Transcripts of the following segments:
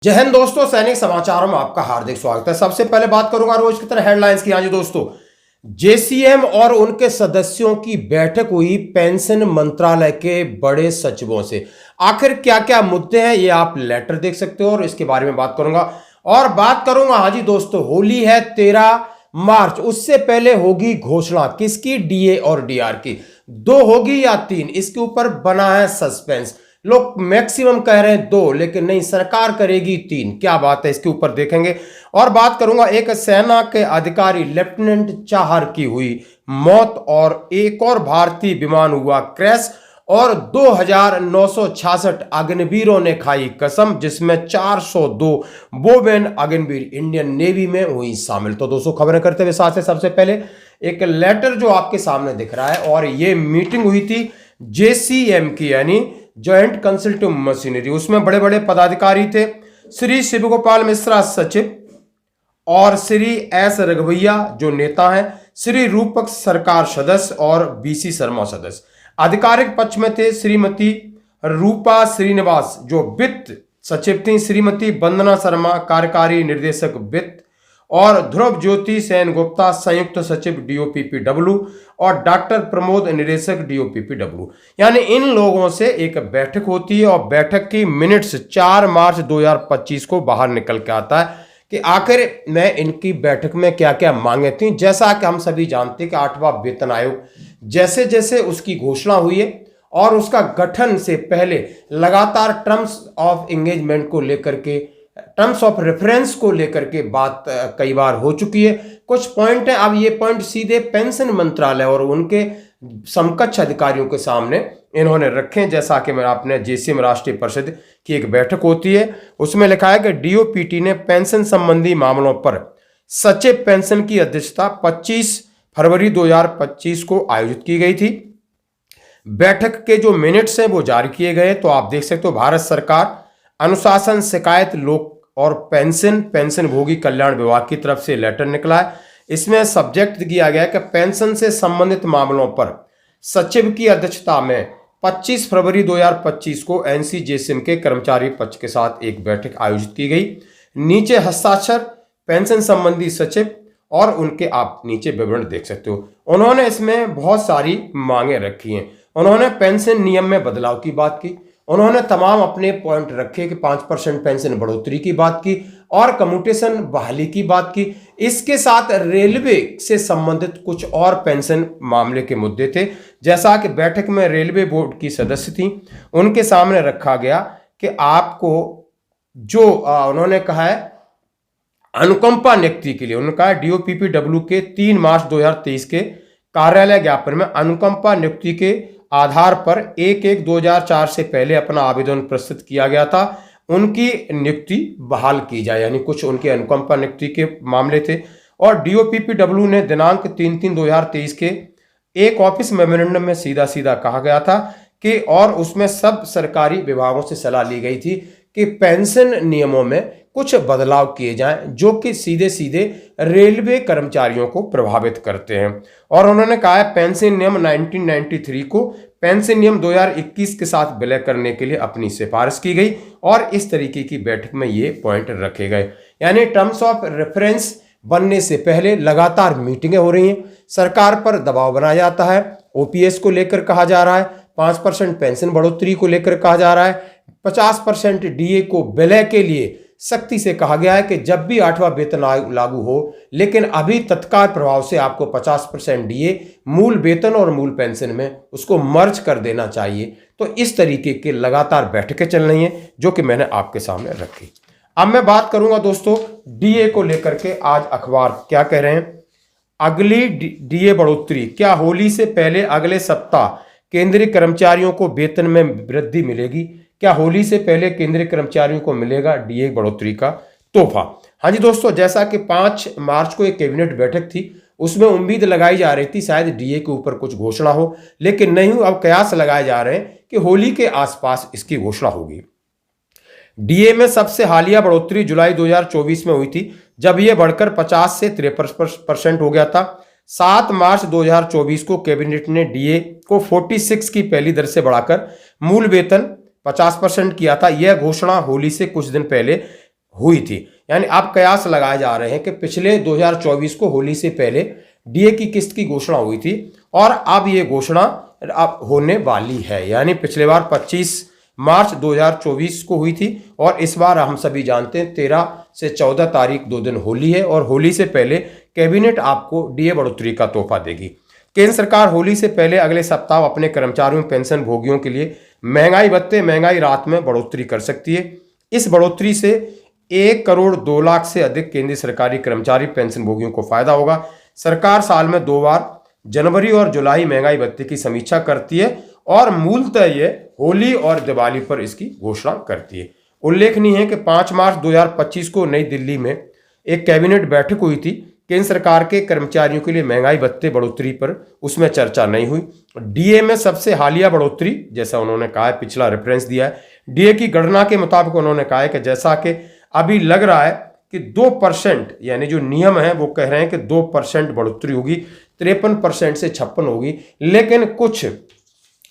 जय हिंद दोस्तों, सैनिक समाचारों में आपका हार्दिक स्वागत है। सबसे पहले बात करूंगा रोज की तरह हेडलाइंस की। हाँ जी दोस्तों, जेसीएम और उनके सदस्यों की बैठक हुई पेंशन मंत्रालय के बड़े सचिवों से। आखिर क्या क्या मुद्दे हैं ये आप लेटर देख सकते हो और इसके बारे में बात करूंगा। और बात करूंगा, हाँ जी दोस्तों, होली है 13 मार्च, उससे पहले होगी घोषणा किसकी, डीए और डीआर की। 2 होगी या 3, इसके ऊपर बना है सस्पेंस। लोग मैक्सिमम कह रहे हैं 2, लेकिन नहीं, सरकार करेगी 3। क्या बात है, इसके ऊपर देखेंगे। और बात करूंगा, एक सेना के अधिकारी लेफ्टिनेंट चाहर की हुई मौत और एक और भारतीय विमान हुआ क्रैश और 2966 अग्निवीरों ने खाई कसम, जिसमें 402 वोमेन अग्निवीर इंडियन नेवी में हुई शामिल। तो दोस्तों, खबरें करते हुए साथ से सबसे पहले एक लेटर जो आपके सामने दिख रहा है, और ये मीटिंग हुई थी जेसीएम की, यानी ज्वाइंट कंसल्टिव मशीनरी। उसमें बड़े बड़े पदाधिकारी थे, श्री शिव गोपाल मिश्रा सचिव और श्री एस रघुवैया जो नेता हैं, श्री रूपक सरकार सदस्य और बीसी शर्मा सदस्य। आधिकारिक पक्ष में थे श्रीमती रूपा श्रीनिवास जो वित्त सचिव थी, श्रीमती वंदना शर्मा कार्यकारी निर्देशक वित्त, और ध्रुव ज्योति सेन गुप्ता संयुक्त सचिव डीओपीपीडब्ल्यू और डॉक्टर प्रमोद निदेशक डीओपीपीडब्ल्यू। यानी इन लोगों से एक बैठक होती है और बैठक की मिनट्स 4 मार्च 2025 को बाहर निकल के आता है कि आखिर में इनकी बैठक में क्या क्या मांगे थी। जैसा कि हम सभी जानते हैं कि 8वां वेतन आयोग जैसे जैसे उसकी घोषणा हुई है और उसका गठन से पहले लगातार टर्म्स ऑफ एंगेजमेंट को लेकर के, टर्म्स ऑफ रेफरेंस को लेकर के बात कई बार हो चुकी है। कुछ पॉइंट है, अब ये पॉइंट सीधे पेंशन मंत्रालय और उनके समकक्ष अधिकारियों के सामने इन्होंने रखे। जैसा कि मैं आपने जेसीएम राष्ट्रीय परिषद की एक बैठक होती है, उसमें लिखा है कि डीओपीटी ने पेंशन संबंधी मामलों पर सचिव पेंशन की अध्यक्षता 25 फरवरी 2025 को आयोजित की गई थी। बैठक के जो मिनट्स हैं वो जारी किए गए, तो आप देख सकते हो। भारत सरकार अनुशासन, शिकायत, लोक और पेंशन भोगी कल्याण विभाग की तरफ से लेटर निकला है। इसमें सब्जेक्ट दिया गया है कि पेंशन से संबंधित मामलों पर सचिव की अध्यक्षता में 25 फरवरी 2025 को एनसीजेसीएम के कर्मचारी पक्ष के साथ एक बैठक आयोजित की गई। नीचे हस्ताक्षर पेंशन संबंधी सचिव और उनके आप नीचे विवरण देख सकते हो। उन्होंने इसमें बहुत सारी मांगे रखी हैं। उन्होंने पेंशन नियम में बदलाव की बात की, उन्होंने तमाम अपने पॉइंट रखे कि 5% पेंशन बढ़ोतरी की बात की और कम्यूटेशन बहाली की बात की। इसके साथ रेलवे से संबंधित कुछ और पेंशन मामले के मुद्दे थे। जैसा कि बैठक में रेलवे बोर्ड की सदस्य थी, उनके सामने रखा गया कि आपको जो उन्होंने कहा है अनुकंपा नियुक्ति के लिए, उन्होंने कहा डीओपीपीडब्ल्यू के 3 मार्च 2023 के कार्यालय ज्ञापन में अनुकंपा नियुक्ति के आधार पर 1/1/2004 से पहले अपना आवेदन प्रस्तुत किया गया था, उनकी नियुक्ति बहाल की जाए। यानी कुछ उनके अनुकंपा नियुक्ति के मामले थे। और डीओपीपीडब्ल्यू ने दिनांक 3/3/2023 के एक ऑफिस मेमोरेंडम में सीधा सीधा कहा गया था कि, और उसमें सब सरकारी विभागों से सलाह ली गई थी कि पेंशन नियमों में कुछ बदलाव किए जाएं जो कि सीधे सीधे रेलवे कर्मचारियों को प्रभावित करते हैं। और उन्होंने कहा है पेंशन नियम 1993 को पेंशन नियम 2021 के साथ विलय करने के लिए अपनी सिफारिश की गई और इस तरीके की बैठक में ये पॉइंट रखे गए। यानी टर्म्स ऑफ रेफरेंस बनने से पहले लगातार मीटिंगें हो रही हैं, सरकार पर दबाव बनाया जाता है, ओपीएस को लेकर कहा जा रहा है, 5% पेंशन बढ़ोतरी को लेकर कहा जा रहा है, 50% डीए को विलय के लिए सख्ती से कहा गया है कि जब भी 8वां वेतन आयोग लागू हो, लेकिन अभी तत्काल प्रभाव से आपको 50% डीए मूल वेतन और मूल पेंशन में उसको मर्ज कर देना चाहिए। तो इस तरीके के लगातार बैठकें चल रही हैं जो कि मैंने आपके सामने रखी। अब मैं बात करूंगा दोस्तों डीए को लेकर के, आज अखबार क्या कह रहे हैं। अगली डीए बढ़ोतरी, क्या होली से पहले अगले सप्ताह केंद्रीय कर्मचारियों को वेतन में वृद्धि मिलेगी? क्या होली से पहले केंद्रीय कर्मचारियों को मिलेगा डीए बढ़ोतरी का तोहफा? हाँ जी दोस्तों, जैसा कि 5 मार्च को एक कैबिनेट बैठक थी, उसमें उम्मीद लगाई जा रही थी शायद डीए के ऊपर कुछ घोषणा हो, लेकिन नहीं हुआ। अब कयास लगाए जा रहे हैं कि होली के आसपास इसकी घोषणा होगी। डीए में सबसे हालिया बढ़ोतरी जुलाई 2024 में हुई थी, जब यह बढ़कर 50 से 53% हो गया था। 7 मार्च 2024 को कैबिनेट ने डीए को 46 की पहली दर से बढ़ाकर मूल वेतन 50% किया था। यह घोषणा होली से कुछ दिन पहले हुई थी। यानी अब कयास लगाए जा रहे हैं कि पिछले 2024 को होली से पहले डीए की किस्त की घोषणा हुई थी और अब ये घोषणा अब होने वाली है। यानी पिछले बार 25 मार्च 2024 को हुई थी और इस बार हम सभी जानते हैं 13 से 14 तारीख 2 दिन होली है और होली से पहले कैबिनेट आपको डीए बढ़ोतरी का तोहफा देगी। केंद्र सरकार होली से पहले अगले सप्ताह अपने कर्मचारियों पेंशन भोगियों के लिए महंगाई भत्ते महंगाई राहत में बढ़ोतरी कर सकती है। इस बढ़ोतरी से 1 करोड़ 2 लाख से अधिक केंद्रीय सरकारी कर्मचारी पेंशन भोगियों को फायदा होगा। सरकार साल में 2 बार जनवरी और जुलाई महंगाई भत्ते की समीक्षा करती है और मूलतः ये होली और दिवाली पर इसकी घोषणा करती है। उल्लेखनीय है कि 5 मार्च 2025 को नई दिल्ली में एक कैबिनेट बैठक हुई थी। केंद्र सरकार के कर्मचारियों के लिए महंगाई भत्ते बढ़ोतरी पर उसमें चर्चा नहीं हुई। डीए में सबसे हालिया बढ़ोतरी, जैसा उन्होंने कहा है, पिछला रेफरेंस दिया है, डीए की गणना के मुताबिक उन्होंने कहा है कि जैसा कि अभी लग रहा है कि 2%, यानी जो नियम है वो कह रहे हैं कि 2% बढ़ोतरी होगी, 53% से 56 होगी, लेकिन कुछ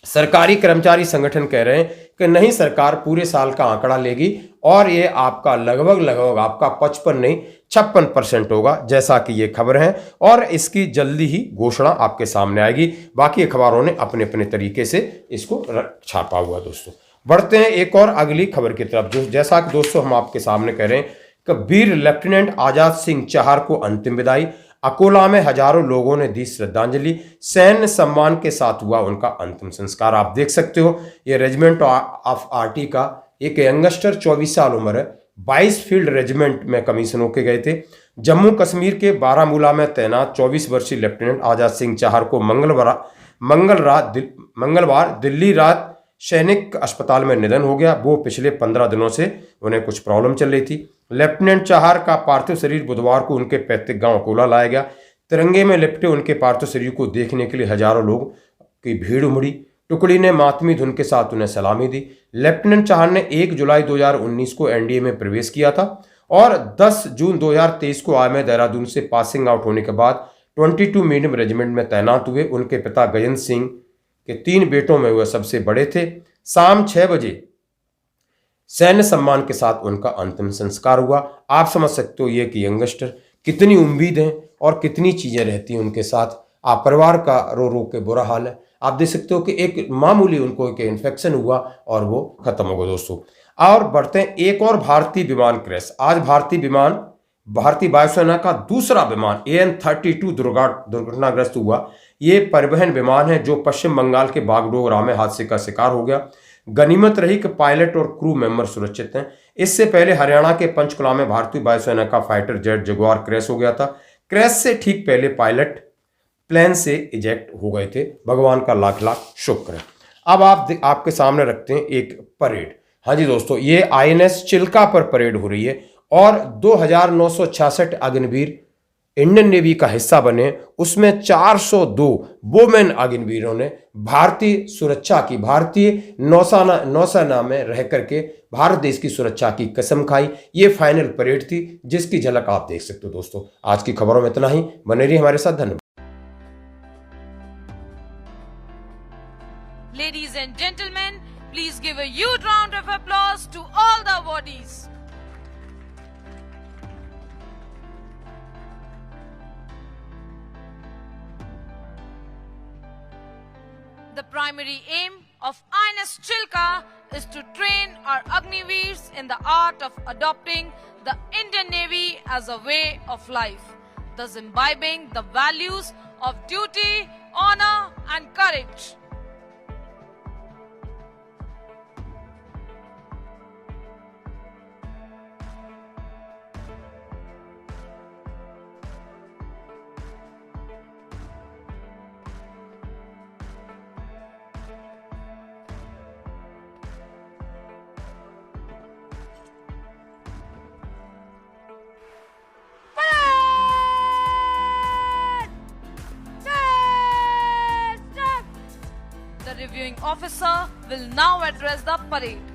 सरकारी कर्मचारी संगठन कह रहे हैं कि नहीं, सरकार पूरे साल का आंकड़ा लेगी और ये आपका लगभग आपका 55 नहीं 56% होगा, जैसा कि ये खबर है और इसकी जल्दी ही घोषणा आपके सामने आएगी। बाकी अखबारों ने अपने अपने तरीके से इसको छापा हुआ। दोस्तों बढ़ते हैं एक और अगली खबर की तरफ, जो जैसा कि दोस्तों हम आपके सामने कह रहे हैं कि वीर लेफ्टिनेंट आजाद सिंह चहर को अंतिम विदाई। अकोला में हजारों लोगों ने दी श्रद्धांजलि, सैन्य सम्मान के साथ हुआ उनका अंतिम संस्कार। आप देख सकते हो ये रेजिमेंट ऑफ आरटी का एक यंगस्टर 24 साल उम्र है, 22 फील्ड रेजिमेंट में कमीशन होके गए थे। जम्मू कश्मीर के बारामूला में तैनात 24 वर्षीय लेफ्टिनेंट आजाद सिंह चहर को मंगलवार दिल्ली रात सैनिक अस्पताल में निधन हो गया। वो पिछले 15 दिनों से उन्हें कुछ प्रॉब्लम चल रही थी। लेफ्टिनेंट चहर का पार्थिव शरीर बुधवार को उनके पैतृक गांव अकोला लाया गया। तिरंगे में लिपटे उनके पार्थिव शरीर को देखने के लिए हजारों लोगों की भीड़ उमड़ी। टुकड़ी ने मातमी धुन के साथ उन्हें सलामी दी। लेफ्टिनेंट चहर ने 1 जुलाई 2019 को एनडीए में प्रवेश किया था और 10 जून 2023 को आए देहरादून से पासिंग आउट होने के बाद 22 मीडियम रेजिमेंट में तैनात हुए। उनके पिता गजेंद्र सिंह के 3 बेटों में वह सबसे बड़े थे। शाम 6 बजे सैन्य सम्मान के साथ उनका अंतिम संस्कार हुआ। आप समझ सकते हो ये कि यंगस्टर कितनी उम्मीदें और कितनी चीजें रहती हैं उनके साथ। आप परिवार का रो रो के बुरा हाल है। आप देख सकते हो कि एक मामूली उनको एक इन्फेक्शन हुआ और वो खत्म हो गया। दोस्तों और बढ़ते हैं एक और भारतीय विमान क्रैश। आज भारतीय वायुसेना का दूसरा विमान AN-32 दुर्घटनाग्रस्त हुआ। ये परिवहन विमान है जो पश्चिम बंगाल के बागडोगरा में हादसे का शिकार हो गया। गनीमत रही कि पायलट और क्रू मेंबर सुरक्षित हैं। इससे पहले हरियाणा के पंचकुला में भारतीय वायुसेना का फाइटर जेट जगुआर क्रैश हो गया था। क्रैश से ठीक पहले पायलट प्लेन से इजेक्ट हो गए थे। भगवान का लाख लाख शुक्र है। अब आपके सामने रखते हैं एक परेड। हाँ जी दोस्तों, ये INS चिल्का पर परेड हो रही है और 2966 अग्निवीर इंडियन नेवी का हिस्सा बने। उसमें 402 वोमेन अग्निवीरों ने भारतीय सुरक्षा की, भारतीय नौसेना में रह करके भारत देश की सुरक्षा की कसम खाई। ये फाइनल परेड थी जिसकी झलक आप देख सकते हो। दोस्तों आज की खबरों में इतना ही। बने रहिए हमारे साथ। धन्यवाद। Ladies and gentlemen, please give a huge round of applause to all the awardees. The primary aim of INS Chilka is to train our Agniveers in the art of adopting the Indian Navy as a way of life, thus imbibing the values of duty, honor and courage. The reviewing officer will now address the parade.